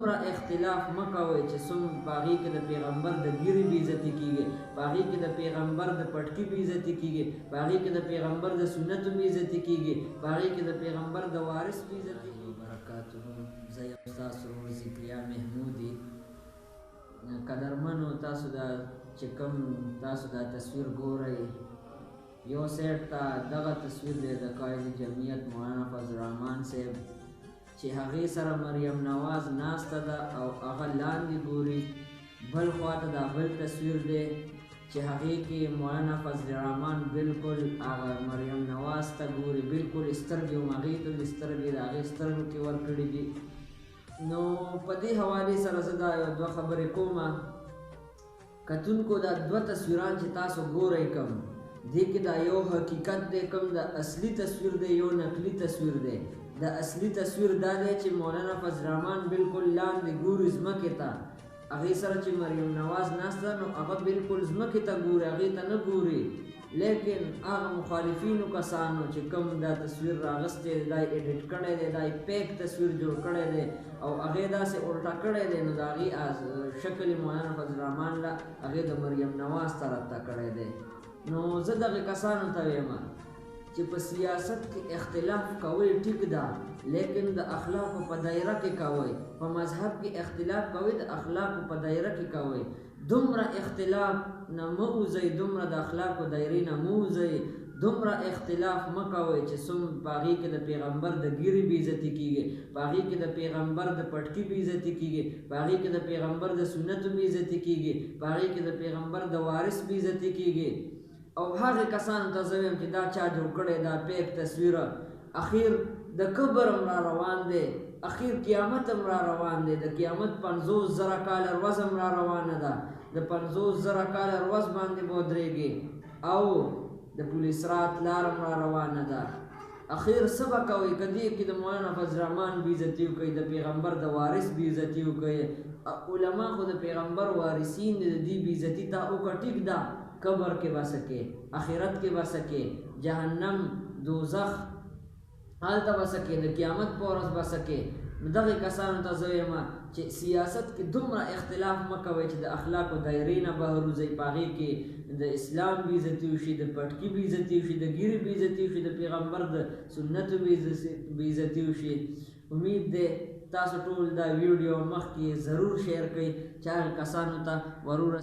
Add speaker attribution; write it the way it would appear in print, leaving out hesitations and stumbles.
Speaker 1: دومره اختلاف مه کوئ چې څومره په هغې کې د پیغمبر د ګیرې بېعزتي کېږي، په هغې کې د پیغمبر د پټکي بېعزتي کېږي، په هغې کې د پیغمبر د سنتو بېعزتي کېږي، په هغې کې د پیغمبر د وارث بېعزتي کېږي. برکاته، زه یم ستاسو ورور ذکریا محمودي. قدرمنو، تاسو دا چې کوم تاسو دا تصویر ګورئ، یو سایډ ته دغه تصویر دی د قائد جمعیت مولانا فضل الرحمن صاحب چې هغې سره مریم نواز ناسته ده او هغه لاندې ګوري. بل خواته دا بل تصویر دی چې هغې کې مولانا فضل الرحمن بالکل هغه مریم نواز ته ګوري، بالکل سترګې هم هغې ته د سترګې د هغې سترګو کې ورکړي دي. نو په دې حوالې سره زه دا یو دوه خبرې کومه. کتونکو دا دوه تصویران چې تاسو ګورئ کوم دې کې دا یو حقیقت دی، کوم د اصلي تصویر دی، یو نقلي تصویر دی. د اصلي تصویر دا دی چې مولانا فضل الرحمن بالکل لاندې ګوري ځمکې ته، هغې سره چې مریم نواز ناسته نو هغه بالکل ځمکې ته ګوري، هغې ته نه ګوري. لیکن هغه مخالفینو کسانو چې کوم دا تصویر راغستی دی، دا یې ایډیټ کړی دی، دا یې پیک تصویر جوړ کړی دی او هغې داسې الټه کړی دی، نو د هغې شکل مولانا فضل الرحمن له هغې د مریم نواز طرف ته کړی دی. نو زه دغې کسانو ته وایم چې په سیاست کې اختلاف کوئ ټیک ده، لیکن د اخلاقو په دایره کې کوئ. په مذهب کې اختلاف کوئ، د اخلاقو په دایره کې کوئ. دومره اختلاف نه مه وځئ، دومره د اخلاقو دایرې نه مه وځئ، دومره اختلاف مه کوئ چې څومره په هغې کې د پیغمبر د ګیرې بېعزتي کېږي، په هغې کې د پیغمبر د پټکي بېعزتي کېږي، په هغې کې د پیغمبر د سنتو بېعزتي کېږي، په هغې کې د پیغمبر د وارث بېعزتي کېږي. او هغې کسانو ته زه وایم چې دا چا جوړ کړی دا پیک تصویر، اخیر د قبر هم را روان دی، اخیر قیامت هم را روان دی، د قیامت 50,000 کاله ورځ هم را روانه ده، د 50,000 کاله ورځ باندې به ودرېږي او د پولیس رات لار هم را روانه ده. اخیر څه به کوئ؟ که دې کې د مولانا فضل الرحمن بېعزتي وکړئ، د پیغمبر د وارث بېعزتي وکړئ، علما خو د پیغمبر وارثین دي، د دې بېعزتي تا وکړه ټیک ده، قبر کې به څه کې، آخرت کې به څه کې، جهنم دوزخ هلته به څه کې، د قیامت په ورځ به څه کې. نو دغې کسانو ته زه وایم چې سیاست کې دومره اختلاف مه کوئ چې د اخلاقو دایرې نه بهر وځئ، په هغې کې د اسلام بېعزتي وشي، د پټکي بېعزتي وشي، د ګیرې بېعزتي وشي، د پیغمبر د سنتو بېعزتي وشي. امید دی تاسو ټول دا ویډیو مخکې ضرور شیر کړئ چې هغه کسانو ته ورور